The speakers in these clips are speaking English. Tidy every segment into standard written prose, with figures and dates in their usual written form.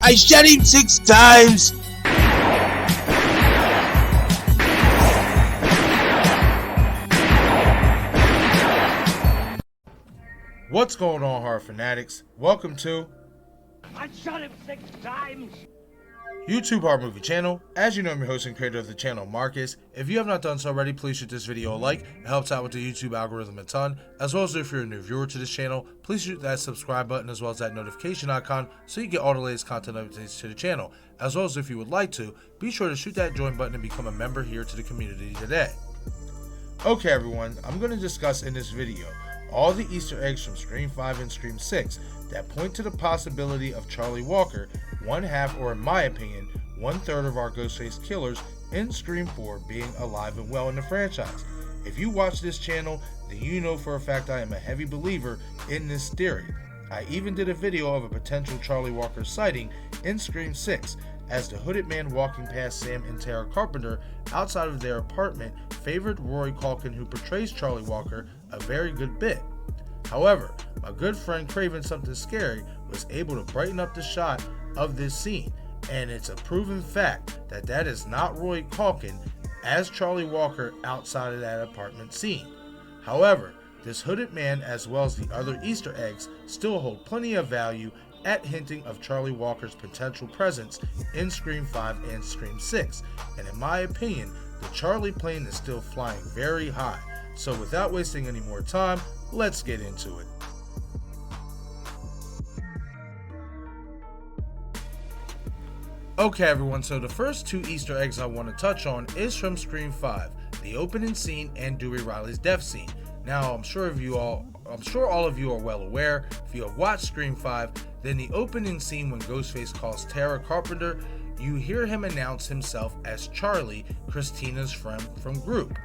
I shot him 6 times. What's going on, horror fanatics? Welcome to I shot him 6 times. YouTube Horror Movie Channel. As you know, I'm your host and creator of the channel, Marcus. If you have not done so already, please shoot this video a like. It helps out with the YouTube algorithm a ton. As well as if you're a new viewer to this channel, please shoot that subscribe button as well as that notification icon so you get all the latest content updates to the channel. As well as if you would like to, be sure to shoot that join button and become a member here to the community today. Okay everyone, I'm going to discuss in this video all the Easter eggs from Scream 5 and Scream 6 that point to the possibility of Charlie Walker, one half, or in my opinion, 1/3 of our Ghostface killers in Scream 4 being alive and well in the franchise. If you watch this channel, then you know for a fact I am a heavy believer in this theory. I even did a video of a potential Charlie Walker sighting in Scream 6, as the hooded man walking past Sam and Tara Carpenter outside of their apartment favored Rory Culkin, who portrays Charlie Walker, a very good bit. However, my good friend Craven Something Scary was able to brighten up the shot of this scene, and it's a proven fact that that is not Rory Culkin as Charlie Walker outside of that apartment scene. However, this hooded man as well as the other Easter eggs still hold plenty of value at hinting of Charlie Walker's potential presence in Scream 5 and Scream 6, and in my opinion, the Charlie plane is still flying very high. So without wasting any more time, let's get into it. Okay everyone, so the first 2 Easter eggs I want to touch on is from Scream 5, the opening scene and Dewey Riley's death scene. Now I'm sure all of you are well aware, if you have watched Scream 5, then the opening scene when Ghostface calls Tara Carpenter, you hear him announce himself as Charlie, Christina's friend from group.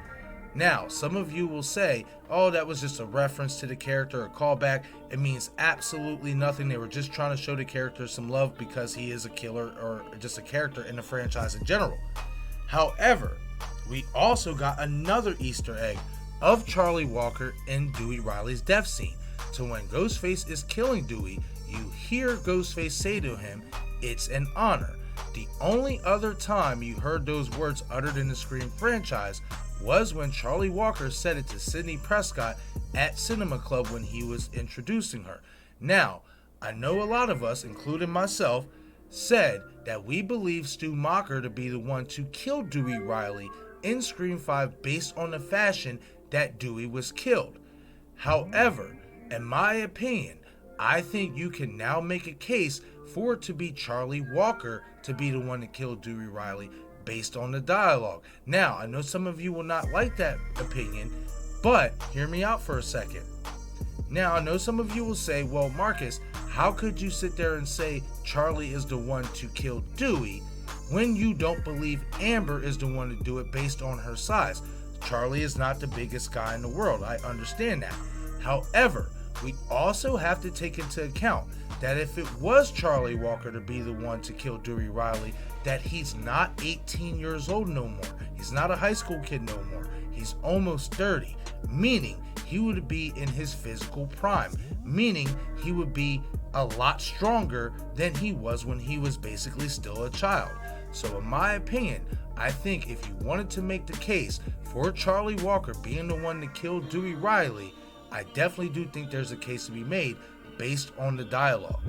Now, some of you will say, oh, that was just a reference to the character, a callback. It means absolutely nothing. They were just trying to show the character some love because he is a killer or just a character in the franchise in general. However, we also got another Easter egg of Charlie Walker in Dewey Riley's death scene. So when Ghostface is killing Dewey, you hear Ghostface say to him, "It's an honor." The only other time you heard those words uttered in the Scream franchise was when Charlie Walker said it to Sidney Prescott at Cinema Club when he was introducing her. Now, I know a lot of us, including myself, said that we believe Stu Macher to be the one to kill Dewey Riley in Scream 5 based on the fashion that Dewey was killed. However, in my opinion, I think you can now make a case for it to be Charlie Walker to be the one to kill Dewey Riley based on the dialogue. Now, I know some of you will not like that opinion, but hear me out for a second. Now, I know some of you will say, well, Marcus, how could you sit there and say Charlie is the one to kill Dewey when you don't believe Amber is the one to do it based on her size? Charlie is not the biggest guy in the world. I understand that. However, we also have to take into account that if it was Charlie Walker to be the one to kill Dewey Riley, that he's not 18 years old no more. He's not a high school kid no more. He's almost 30, meaning he would be in his physical prime, meaning he would be a lot stronger than he was when he was basically still a child. So in my opinion, I think if you wanted to make the case for Charlie Walker being the one to kill Dewey Riley, I definitely do think there's a case to be made based on the dialogue.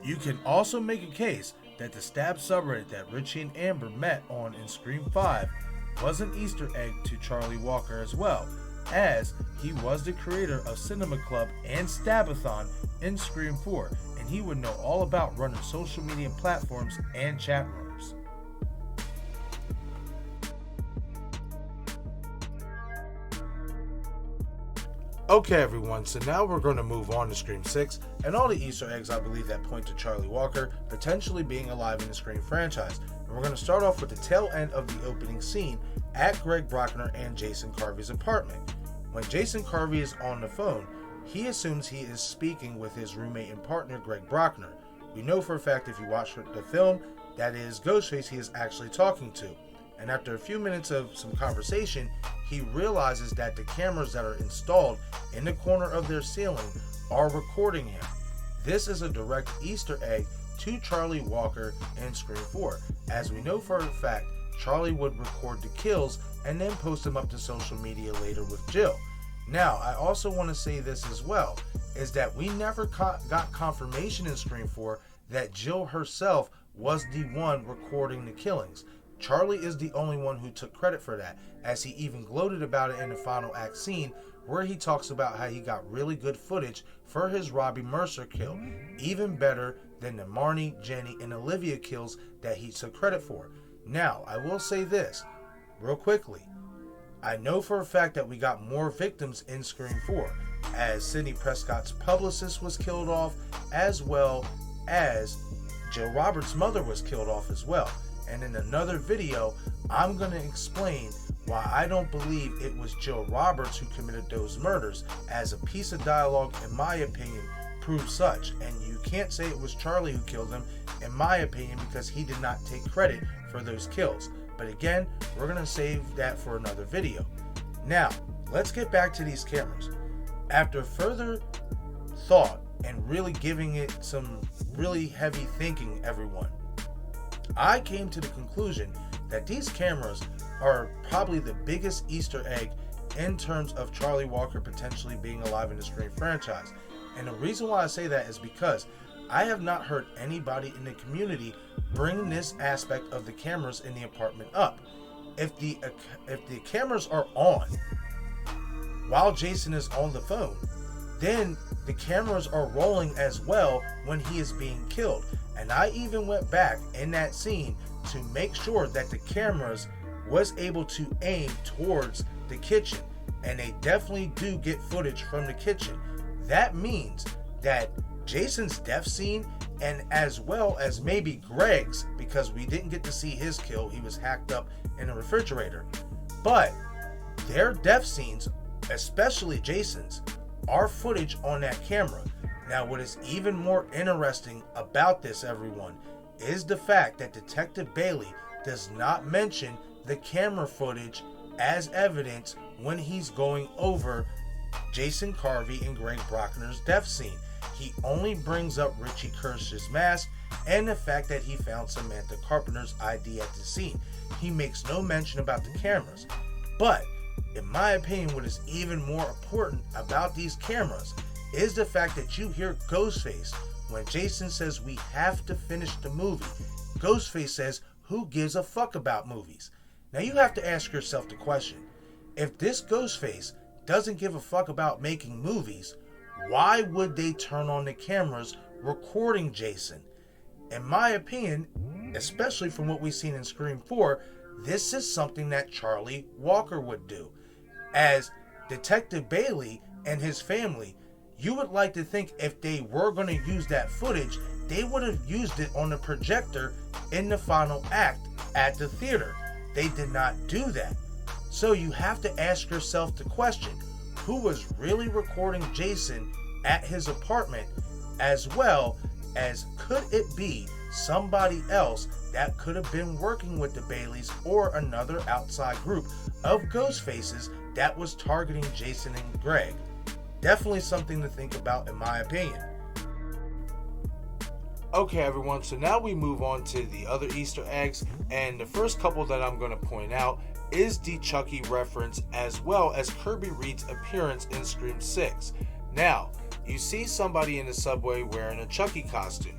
You can also make a case that the stab subreddit that Richie and Amber met on in Scream 5 was an Easter egg to Charlie Walker as well, as he was the creator of Cinema Club and Stabathon in Scream 4, and he would know all about running social media platforms and chat rooms. Okay everyone, so now we're going to move on to Scream 6 and all the Easter eggs I believe that point to Charlie Walker potentially being alive in the Scream franchise. And we're going to start off with the tail end of the opening scene at Greg Brockner and Jason Carvey's apartment. When Jason Carvey is on the phone, he assumes he is speaking with his roommate and partner Greg Brockner. We know for a fact if you watch the film, that is Ghostface he is actually talking to. And after a few minutes of some conversation, he realizes that the cameras that are installed in the corner of their ceiling are recording him. This is a direct Easter egg to Charlie Walker in Scream 4. As we know for a fact, Charlie would record the kills and then post them up to social media later with Jill. Now, I also want to say this as well, is that we never got confirmation in Scream 4 that Jill herself was the one recording the killings. Charlie is the only one who took credit for that, as he even gloated about it in the final act scene where he talks about how he got really good footage for his Robbie Mercer kill, even better than the Marnie, Jenny, and Olivia kills that he took credit for. Now, I will say this, real quickly. I know for a fact that we got more victims in Scream 4, as Sidney Prescott's publicist was killed off, as well as Jill Roberts' mother was killed off as well. And in another video, I'm going to explain why I don't believe it was Jill Roberts who committed those murders, as a piece of dialogue, in my opinion, proves such. And you can't say it was Charlie who killed them, in my opinion, because he did not take credit for those kills. But again, we're going to save that for another video. Now, let's get back to these cameras. After further thought and really giving it some really heavy thinking, everyone, I came to the conclusion that these cameras are probably the biggest Easter egg in terms of Charlie Walker potentially being alive in the Scream franchise. And the reason why I say that is because I have not heard anybody in the community bring this aspect of the cameras in the apartment up. If the cameras are on while Jason is on the phone, then the cameras are rolling as well when he is being killed. And I even went back in that scene to make sure that the cameras was able to aim towards the kitchen, and they definitely do get footage from the kitchen. That means that Jason's death scene, and as well as maybe Greg's, because we didn't get to see his kill, he was hacked up in a refrigerator, but their death scenes, especially Jason's, are footage on that camera. Now, what is even more interesting about this, everyone, is the fact that Detective Bailey does not mention the camera footage as evidence when he's going over Jason Carvey and Greg Brockner's death scene. He only brings up Richie Kirsch's mask and the fact that he found Samantha Carpenter's ID at the scene. He makes no mention about the cameras. But, in my opinion, what is even more important about these cameras is the fact that you hear Ghostface when Jason says we have to finish the movie. Ghostface says, who gives a fuck about movies? Now you have to ask yourself the question, if this Ghostface doesn't give a fuck about making movies, why would they turn on the cameras recording Jason? In my opinion, especially from what we've seen in Scream 4, this is something that Charlie Walker would do. As Detective Bailey and his family, you would like to think if they were going to use that footage, they would have used it on the projector in the final act at the theater. They did not do that. So you have to ask yourself the question, who was really recording Jason at his apartment, as well as could it be somebody else that could have been working with the Baileys or another outside group of Ghostfaces that was targeting Jason and Greg? Definitely something to think about, in my opinion. Okay, everyone, so now we move on to the other Easter eggs, and the first couple that I'm going to point out is the Chucky reference, as well as Kirby Reed's appearance in Scream 6. Now, you see somebody in the subway wearing a Chucky costume.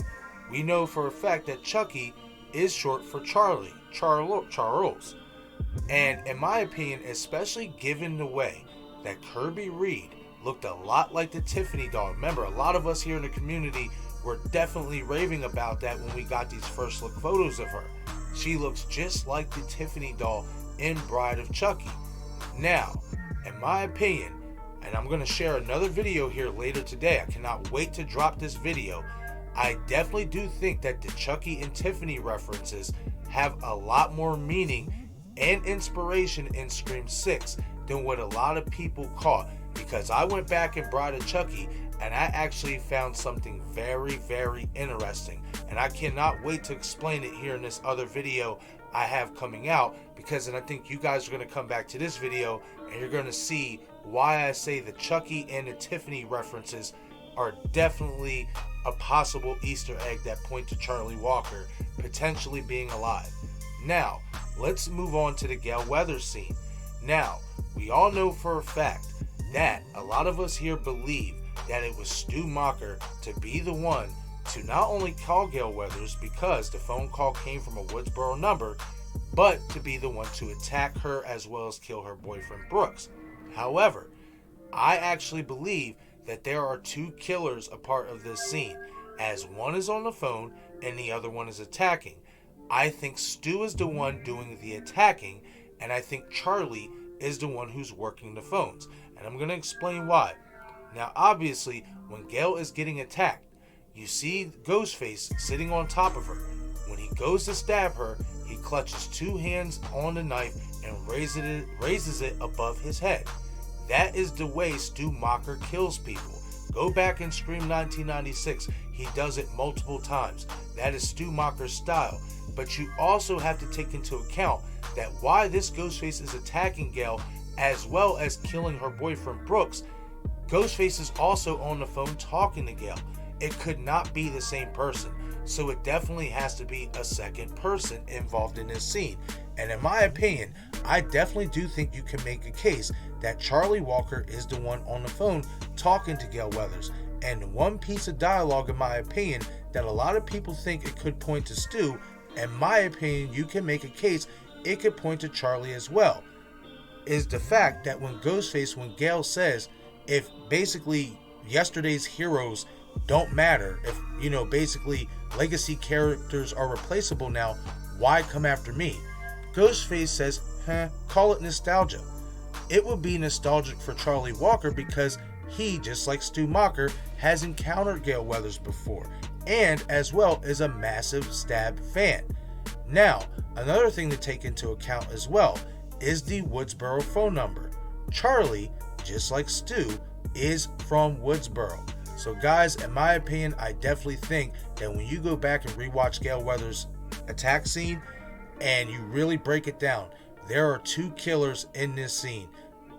We know for a fact that Chucky is short for Charles. And in my opinion, especially given the way that Kirby Reed looked a lot like the Tiffany doll. Remember, a lot of us here in the community were definitely raving about that when we got these first look photos of her. She looks just like the Tiffany doll in Bride of Chucky. Now, in my opinion, and I'm going to share another video here later today, I cannot wait to drop this video, I definitely do think that the Chucky and Tiffany references have a lot more meaning and inspiration in Scream 6 than what a lot of people caught, because I went back in Bride of Chucky and I actually found something very, very interesting, and I cannot wait to explain it here in this other video I have coming out, because then I think you guys are going to come back to this video and you're going to see why I say the Chucky and the Tiffany references are definitely a possible Easter egg that point to Charlie Walker potentially being alive. Now, let's move on to the Gale Weathers scene. Now, we all know for a fact that a lot of us here believe that it was Stu Macher to be the one to not only call Gale Weathers because the phone call came from a Woodsboro number, but to be the one to attack her as well as kill her boyfriend Brooks. However, I actually believe that there are two killers a part of this scene, as one is on the phone and the other one is attacking. I think Stu is the one doing the attacking, and I think Charlie is the one who's working the phones. And I'm going to explain why. Now, obviously, when Gale is getting attacked, you see Ghostface sitting on top of her. When he goes to stab her, he clutches two hands on the knife and raises it above his head. That is the way Stu Macher kills people. Go back and Scream 1996. He does it multiple times. That is Stu Macher's style. But you also have to take into account that why this Ghostface is attacking Gale as well as killing her boyfriend Brooks, Ghostface is also on the phone talking to Gale. It could not be the same person. So it definitely has to be a second person involved in this scene. And in my opinion, I definitely do think you can make a case that Charlie Walker is the one on the phone talking to Gale Weathers. And one piece of dialogue, in my opinion, that a lot of people think it could point to Stu, in my opinion, you can make a case it could point to Charlie as well, is the fact that when Gale says, if basically yesterday's heroes don't matter, if, basically legacy characters are replaceable now, why come after me? Ghostface says, call it nostalgia. It would be nostalgic for Charlie Walker because he, just like Stu Macher, has encountered Gale Weathers before, and as well is a massive Stab fan. Now, another thing to take into account as well is the Woodsboro phone number. Charlie, just like Stu, is from Woodsboro. So guys, in my opinion, I definitely think that when you go back and rewatch Gale Weathers' attack scene and you really break it down, there are two killers in this scene.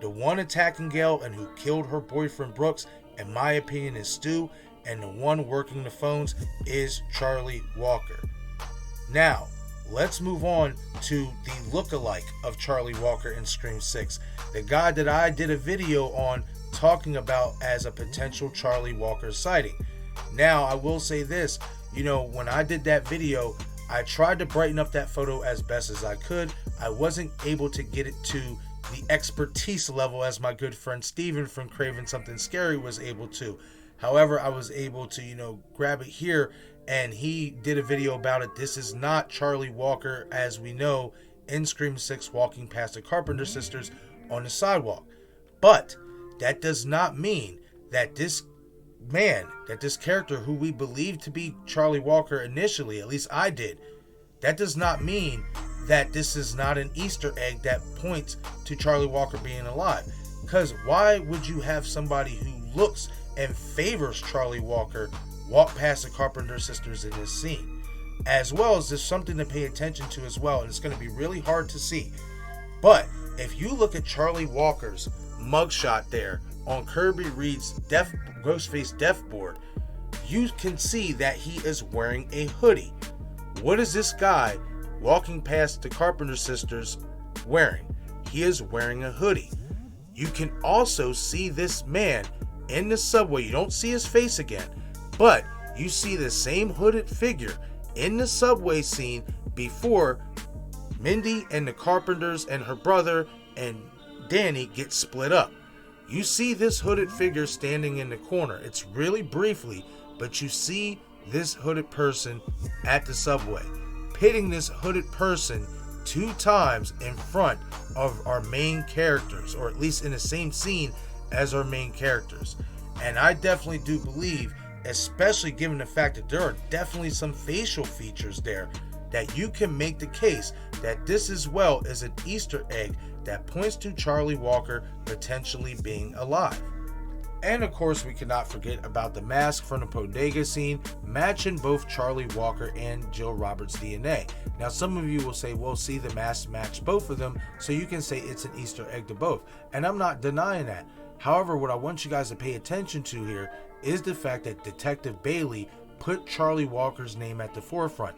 The one attacking Gale and who killed her boyfriend Brooks, in my opinion, is Stu, and the one working the phones is Charlie Walker. Now, let's move on to the look-alike of Charlie Walker in Scream 6. The guy that I did a video on talking about as a potential Charlie Walker sighting. Now, I will say this, when I did that video, I tried to brighten up that photo as best as I could. I wasn't able to get it to the expertise level as my good friend Steven from Craven Something Scary was able to. However, I was able to, grab it here, and he did a video about it. This is not Charlie Walker, as we know, in Scream 6 walking past the Carpenter sisters on the sidewalk. But that does not mean that this character who we believe to be Charlie Walker initially, at least I did, that does not mean that this is not an Easter egg that points to Charlie Walker being alive. Because why would you have somebody who looks and favors Charlie Walker walk past the Carpenter sisters in this scene? As well as there's something to pay attention to as well, and it's going to be really hard to see. But if you look at Charlie Walker's mugshot there on Kirby Reed's Ghostface death board, you can see that he is wearing a hoodie. What is this guy walking past the Carpenter sisters wearing? He is wearing a hoodie. You can also see this man in the subway. You don't see his face again, but you see the same hooded figure in the subway scene before Mindy and the Carpenters and her brother and Danny get split up. You see this hooded figure standing in the corner. It's really briefly, but you see this hooded person at the subway, pitting this hooded person 2 times in front of our main characters, or at least in the same scene as our main characters. And I definitely do believe, especially given the fact that there are definitely some facial features there, that you can make the case that this as well is an Easter egg that points to Charlie Walker potentially being alive. And of course, we cannot forget about the mask from the bodega scene matching both Charlie Walker and Jill Roberts' DNA. Now, some of you will say, well, see, the masks match both of them, so you can say it's an Easter egg to both. And I'm not denying that. However, what I want you guys to pay attention to here is the fact that Detective Bailey put Charlie Walker's name at the forefront.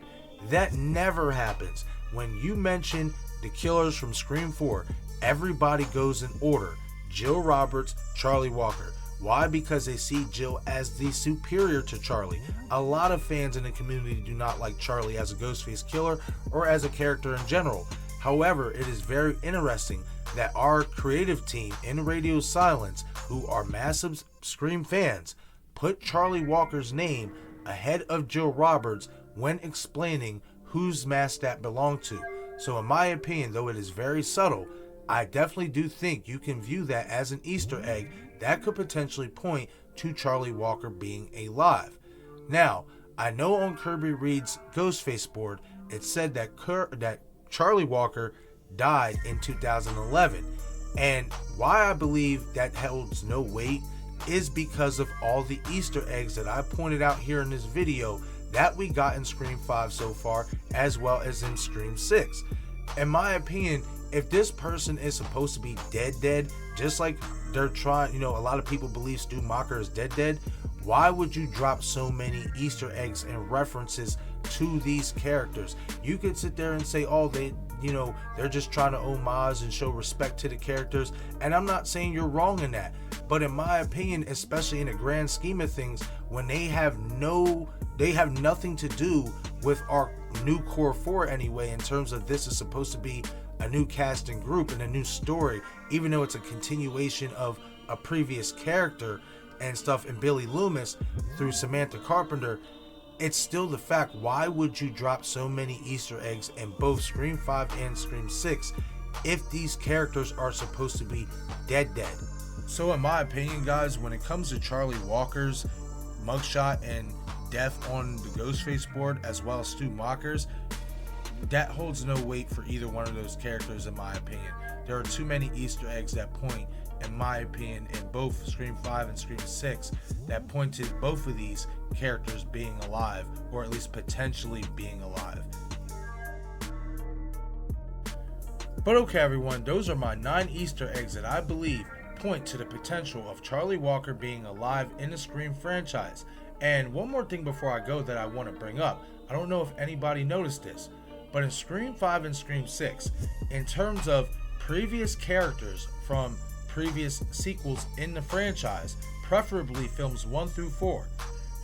That never happens. When you mention the killers from Scream 4, everybody goes in order. Jill Roberts, Charlie Walker. Why? Because they see Jill as the superior to Charlie. A lot of fans in the community do not like Charlie as a Ghostface killer or as a character in general. However, it is very interesting that our creative team in Radio Silence, who are massive Scream fans, put Charlie Walker's name ahead of Jill Roberts when explaining whose mask that belonged to. So in my opinion, though it is very subtle, I definitely do think you can view that as an Easter egg that could potentially point to Charlie Walker being alive. Now, I know on Kirby Reed's Ghostface board, it said that Charlie Walker died in 2011. And why I believe that holds no weight is because of all the Easter eggs that I pointed out here in this video that we got in Scream 5 so far, as well as in Scream 6. In my opinion, if this person is supposed to be dead, just like they're trying, a lot of people believe Stu Macher is dead, why would you drop so many Easter eggs and references to these characters? You could sit there and say, oh, they're just trying to homage and show respect to the characters, and I'm not saying you're wrong in that, but in my opinion, especially in the grand scheme of things, when they have nothing to do with our new core 4 anyway, in terms of this is supposed to be a new cast and group and a new story, even though it's a continuation of a previous character and stuff in Billy Loomis through Samantha Carpenter, it's still the fact, why would you drop so many Easter eggs in both Scream 5 and Scream 6 if these characters are supposed to be dead? So in my opinion, guys, when it comes to Charlie Walker's mugshot and death on the Ghostface board, as well as Stu Macher's, that holds no weight for either one of those characters in my opinion. There are too many Easter eggs that point, in my opinion, in both Scream 5 and Scream 6 that point to both of these characters being alive, or at least potentially being alive. But okay everyone, those are my 9 Easter eggs that I believe point to the potential of Charlie Walker being alive in the Scream franchise. And one more thing before I go that I want to bring up. I don't know if anybody noticed this, but in Scream 5 and Scream 6, in terms of previous characters from previous sequels in the franchise, preferably films 1 through 4,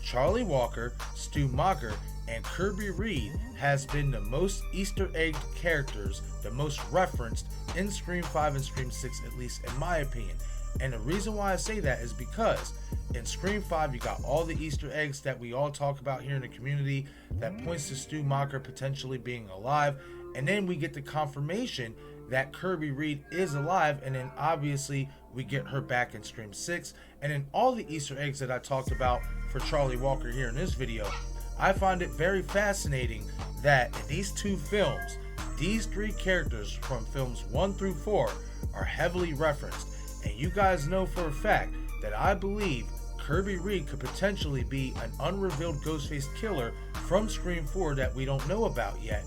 Charlie Walker, Stu Macher, and Kirby Reed has been the most Easter egged characters, the most referenced in Scream 5 and Scream 6, at least in my opinion. And the reason why I say that is because in Scream 5 you got all the Easter eggs that we all talk about here in the community that points to Stu Macher potentially being alive, and then we get the confirmation that Kirby Reed is alive, and then obviously we get her back in Scream 6, and then all the Easter eggs that I talked about for Charlie Walker here in this video. I find it very fascinating that in these 2 films, these 3 characters from films 1 through 4 are heavily referenced. And you guys know for a fact that I believe Kirby Reed could potentially be an unrevealed Ghostface killer from Scream 4 that we don't know about yet,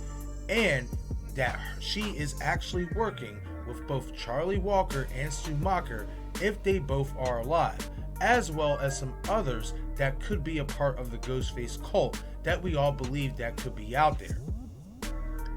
and that she is actually working with both Charlie Walker and Stu Macher if they both are alive, as well as some others that could be a part of the Ghostface cult that we all believe that could be out there.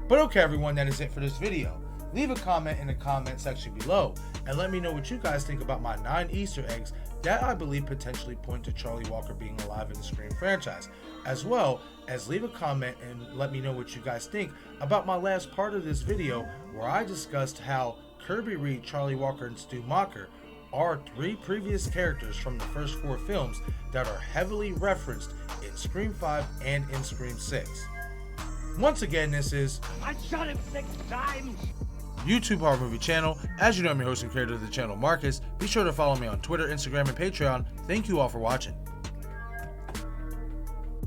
But okay everyone, that is it for this video. Leave a comment in the comment section below and let me know what you guys think about my 9 Easter eggs that I believe potentially point to Charlie Walker being alive in the Scream franchise, as well as leave a comment and let me know what you guys think about my last part of this video where I discussed how Kirby Reed, Charlie Walker, and Stu Macher are 3 previous characters from the first 4 films that are heavily referenced in Scream 5 and in Scream 6. Once again, this is I shot him 6 times! YouTube Horror Movie Channel. As you know, I'm your host and creator of the channel, Marcus. Be sure to follow me on Twitter, Instagram, and Patreon. Thank you all for watching.